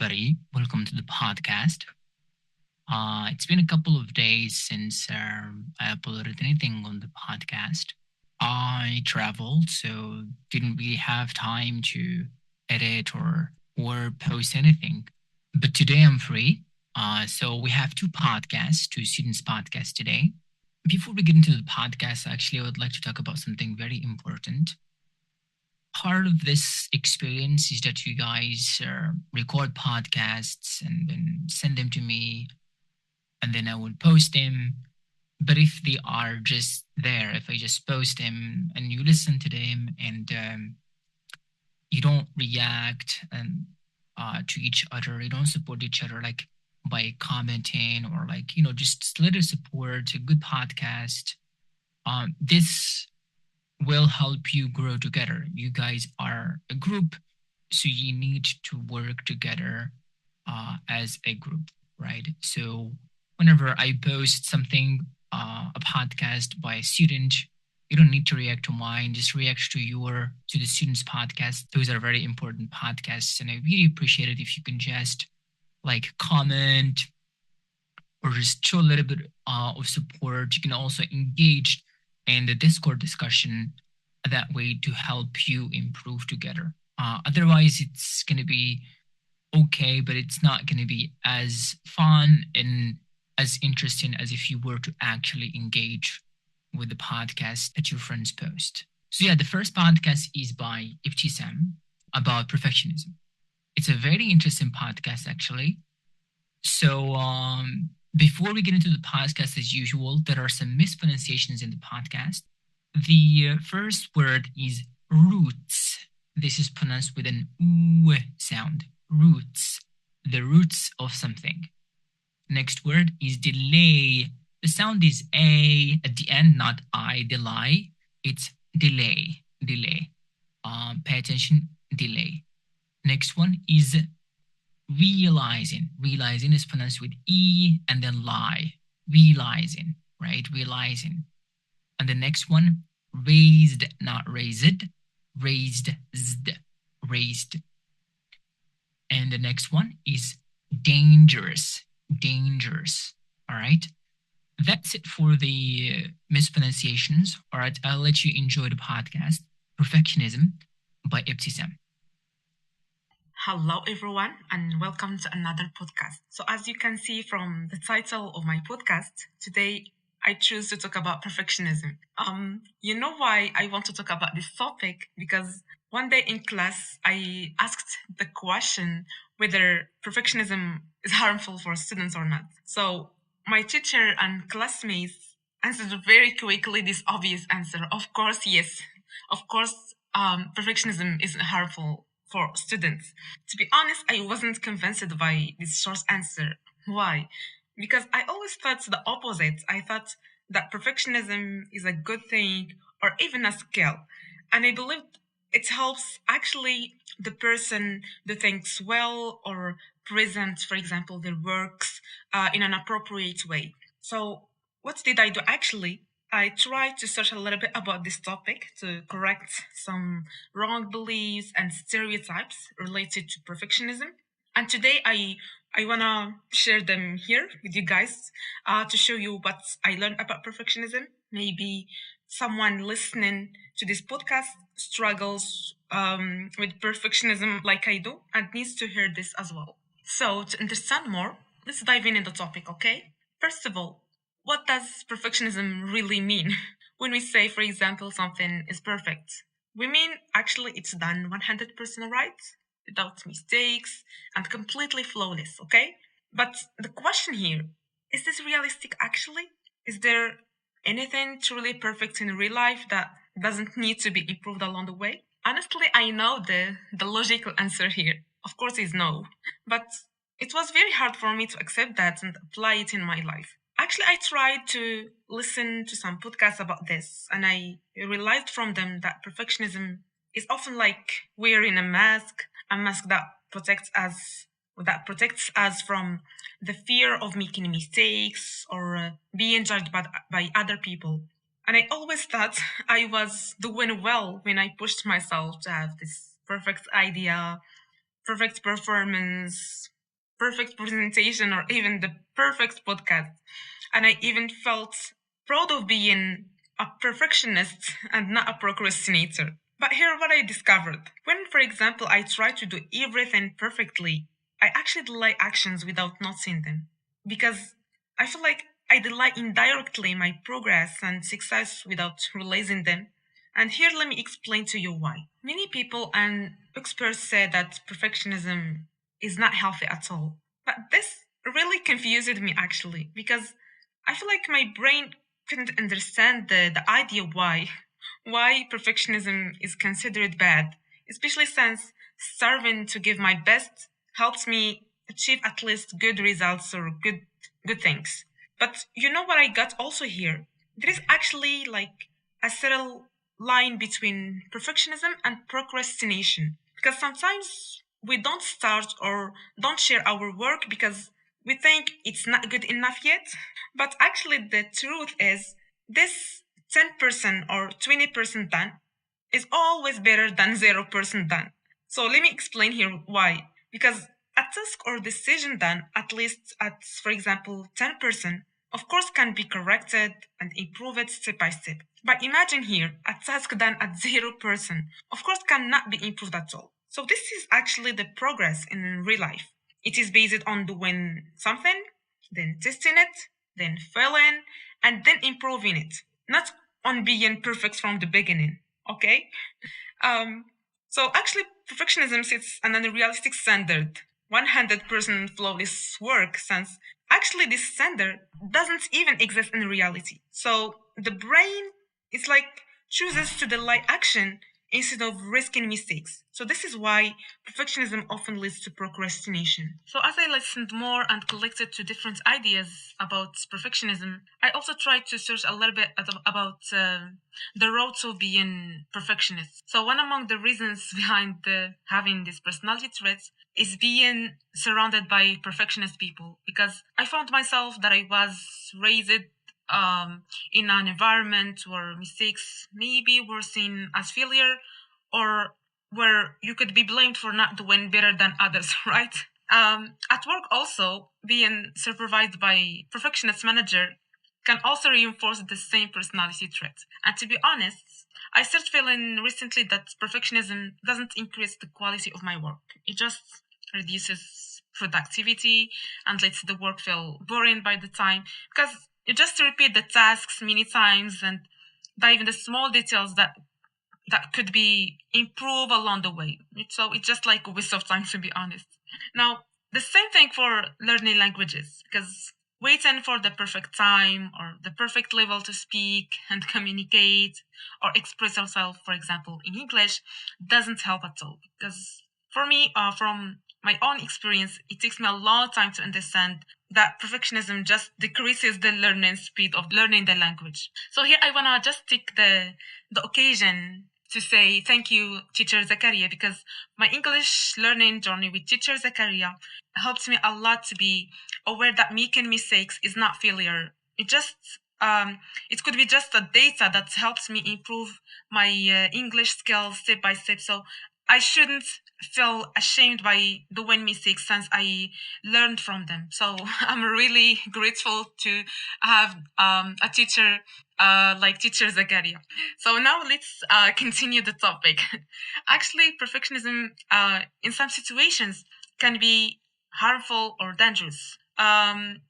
everybody. Welcome to the podcast. It's been a couple of days since I uploaded anything on the podcast. I traveled, so didn't really have time to edit or post anything. But today I'm free. So we have two students podcasts today. Before we get into the podcast, actually, I would like to talk about something very important. Part of this experience is that you guys record podcasts and then send them to me, and then I will post them. But if they are just there, if I just post them and you listen to them and you don't react to each other, you don't support each other like by commenting or like, just little support, a good podcast. This will help you grow together. You guys are a group, so you need to work together as a group, right? So whenever I post something, a podcast by a student, you don't need to react to mine. Just react to the student's podcast. Those are very important podcasts, and I really appreciate it if you can just like comment or just show a little bit of support. You can also engage in the Discord discussion that way to help you improve together. Otherwise, it's going to be okay, but it's not going to be as fun and as interesting as if you were to actually engage with the podcast that your friends post. So yeah, the first podcast is by IBTISSAM about perfectionism. It's a very interesting podcast, actually. So before we get into the podcast, as usual, there are some mispronunciations in the podcast. The first word is roots. This is pronounced with an oo sound. Roots. The roots of something. Next word is delay. The sound is A at the end, not I, delay. It's delay. Delay. Pay attention. Delay. Next one is realizing. Realizing is pronounced with E and then lie. Realizing, right? Realizing. And the next one, raised, not raised. Raised, raised. And the next one is dangerous. Dangerous. All right. That's it for the mispronunciations. All right. I'll let you enjoy the podcast, Perfectionism by IBTISSAM. Hello, everyone, and welcome to another podcast. So, as you can see from the title of my podcast, today I choose to talk about perfectionism. You know why I want to talk about this topic? Because one day in class, I asked the question whether perfectionism is harmful for students or not. So, my teacher and classmates answered very quickly this obvious answer. Of course, yes. Of course, perfectionism isn't harmful for students. To be honest, I wasn't convinced by this short answer. Why? Because I always thought the opposite. I thought that perfectionism is a good thing or even a skill. And I believed it helps actually the person do things well or present, for example, their works in an appropriate way. So what did I do actually? I tried to search a little bit about this topic to correct some wrong beliefs and stereotypes related to perfectionism. And today I want to share them here with you guys to show you what I learned about perfectionism. Maybe someone listening to this podcast struggles with perfectionism like I do and needs to hear this as well. So to understand more, let's dive in the topic, okay? First of all, what does perfectionism really mean? When we say, for example, something is perfect, we mean actually it's done 100% right, without mistakes, and completely flawless, okay? But the question here, is this realistic actually? Is there anything truly perfect in real life that doesn't need to be improved along the way? Honestly, I know the logical answer here. Of course is no. But it was very hard for me to accept that and apply it in my life. Actually, I tried to listen to some podcasts about this, and I realized from them that perfectionism is often like wearing a mask that protects us from the fear of making mistakes or being judged by other people. And I always thought I was doing well when I pushed myself to have this perfect idea, perfect performance, perfect presentation or even the perfect podcast. And I even felt proud of being a perfectionist and not a procrastinator. But here what I discovered. When, for example, I try to do everything perfectly, I actually delay actions without noticing them. Because I feel like I delay indirectly my progress and success without realizing them. And here let me explain to you why. Many people and experts say that perfectionism is not healthy at all. But this really confused me actually because I feel like my brain couldn't understand the idea why perfectionism is considered bad, especially since starving to give my best helps me achieve at least good results or good things. But you know what I got also here? There is actually like a subtle line between perfectionism and procrastination. Because sometimes we don't start or don't share our work because we think it's not good enough yet. But actually, the truth is, this 10% or 20% done is always better than 0% done. So let me explain here why. Because a task or decision done at least at, for example, 10%, of course, can be corrected and improved step by step. But imagine here, a task done at 0%, of course, cannot be improved at all. So this is actually the progress in real life. It is based on doing something, then testing it, then failing, and then improving it. Not on being perfect from the beginning. Okay? Um, so actually, perfectionism sets an unrealistic standard. 100% flawless work, since actually this standard doesn't even exist in reality. So the brain is like chooses to delay action instead of risking mistakes. So this is why perfectionism often leads to procrastination. So as I listened more and collected to different ideas about perfectionism, I also tried to search a little bit about the road to being perfectionist. So one among the reasons behind having this personality traits is being surrounded by perfectionist people, because I found myself that I was raised in an environment where mistakes maybe were seen as failure, or where you could be blamed for not doing better than others, right? At work, also, being supervised by perfectionist manager can also reinforce the same personality trait. And to be honest, I started feeling recently that perfectionism doesn't increase the quality of my work. It just reduces productivity and lets the work feel boring by the time, because you just repeat the tasks many times and dive in the small details that could be improved along the way. So it's just like a waste of time, to be honest. Now, the same thing for learning languages, because waiting for the perfect time or the perfect level to speak and communicate or express yourself, for example, in English, doesn't help at all. Because for me, from my own experience, it takes me a long time to understand that perfectionism just decreases the learning speed of learning the language. So here I wanna just take the occasion to say thank you, Teacher Zakaria, because my English learning journey with Teacher Zakaria helps me a lot to be aware that making mistakes is not failure. It could be just a data that helps me improve my English skills step by step. So I shouldn't feel ashamed by doing mistakes since I learned from them. So I'm really grateful to have a teacher like Teacher Zakaria. So now let's continue the topic. Actually, perfectionism in some situations can be harmful or dangerous.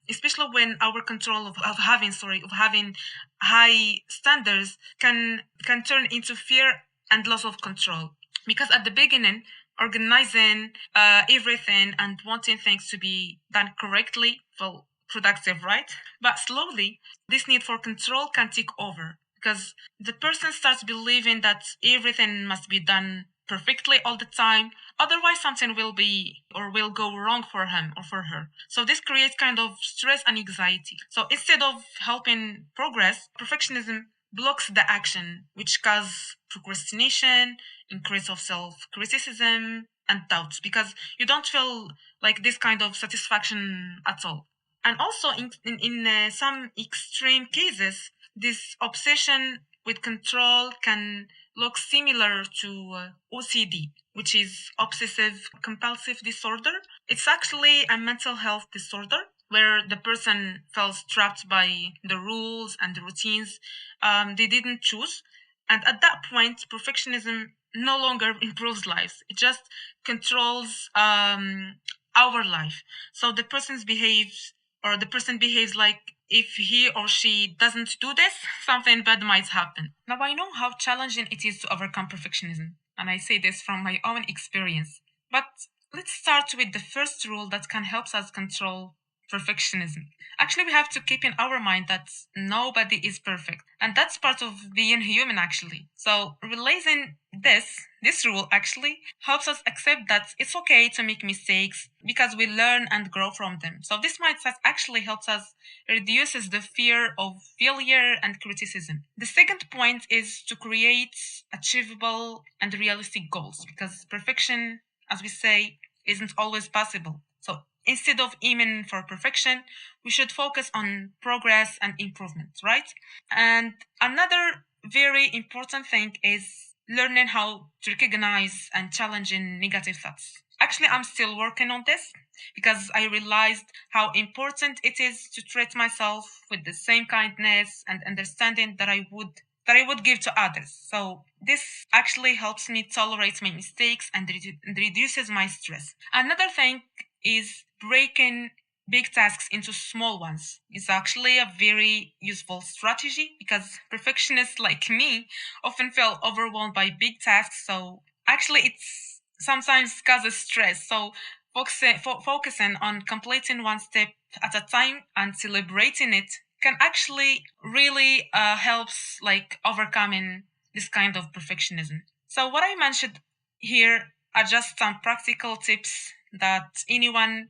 Especially when our control of having high standards can turn into fear and loss of control. Because at the beginning, organizing everything and wanting things to be done correctly, well, productive, right? But slowly, this need for control can take over, because the person starts believing that everything must be done perfectly all the time. Otherwise, something will be or will go wrong for him or for her. So this creates kind of stress and anxiety. So instead of helping progress, perfectionism blocks the action, which causes procrastination, increase of self-criticism, and doubts, because you don't feel like this kind of satisfaction at all. And also, in some extreme cases, this obsession with control can look similar to OCD, which is obsessive compulsive disorder. It's actually a mental health disorder where the person feels trapped by the rules and the routines they didn't choose. And at that point, perfectionism no longer improves lives. It just controls our life. So the person behaves like if he or she doesn't do this, something bad might happen. Now, I know how challenging it is to overcome perfectionism, and I say this from my own experience. But let's start with the first rule that can help us control perfectionism. Actually, we have to keep in our mind that nobody is perfect, and that's part of being human actually. So realizing this rule actually helps us accept that it's okay to make mistakes because we learn and grow from them. So this mindset actually helps us reduces the fear of failure and criticism. The second point is to create achievable and realistic goals because perfection, as we say, isn't always possible. So instead of aiming for perfection, we should focus on progress and improvement, right? And another very important thing is learning how to recognize and challenging negative thoughts. Actually, I'm still working on this because I realized how important it is to treat myself with the same kindness and understanding that I would give to others. So this actually helps me tolerate my mistakes and reduces my stress. Another thing is breaking big tasks into small ones. It's actually a very useful strategy because perfectionists like me often feel overwhelmed by big tasks. So actually, it's sometimes causes stress. So focusing on completing one step at a time and celebrating it can actually really helps like overcoming this kind of perfectionism. So what I mentioned here are just some practical tips that anyone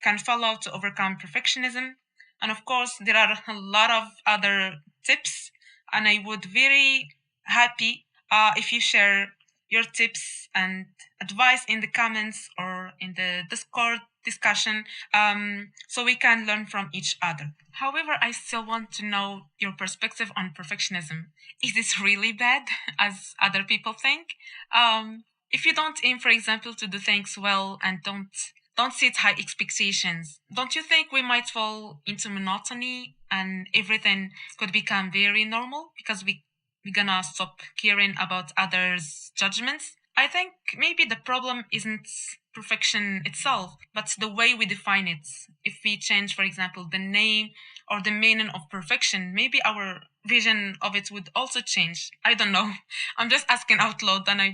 can follow to overcome perfectionism. And of course, there are a lot of other tips, and I would very happy if you share your tips and advice in the comments or in the Discord discussion so we can learn from each other. However, I still want to know your perspective on perfectionism. Is this really bad, as other people think? If you don't aim, for example, to do things well and don't set high expectations, don't you think we might fall into monotony and everything could become very normal because we're gonna stop caring about others' judgments? I think maybe the problem isn't perfection itself, but the way we define it. If we change, for example, the name or the meaning of perfection, maybe our vision of it would also change. I don't know. I'm just asking out loud, and I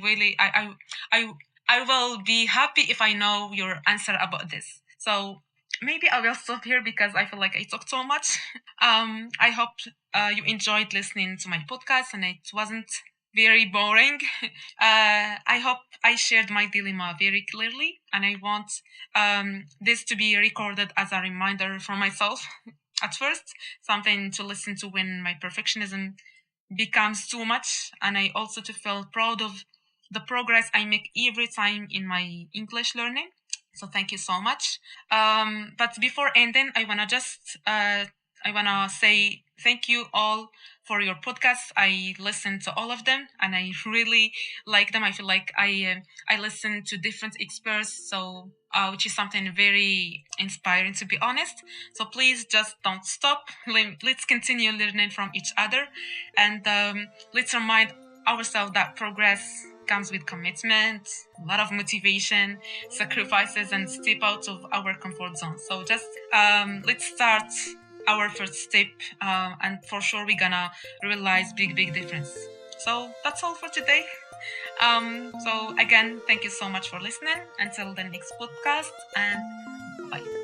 I will be happy if I know your answer about this. So maybe I will stop here because I feel like I talked so much. I hope you enjoyed listening to my podcast and it wasn't very boring. I hope I shared my dilemma very clearly, and I want this to be recorded as a reminder for myself. At first, something to listen to when my perfectionism becomes too much, and I also to feel proud of the progress I make every time in my English learning. So thank you so much. But before ending, I wanna say thank you all for your podcasts. I listen to all of them, and I really like them. I feel like I listen to different experts, so which is something very inspiring to be honest. So please just don't stop. Let's continue learning from each other, and let's remind ourselves that progress comes with commitment, a lot of motivation, sacrifices, and step out of our comfort zone. So just let's start our first step, and for sure we're gonna realize big difference. So that's all for today. So again, thank you so much for listening. Until the next podcast, and bye.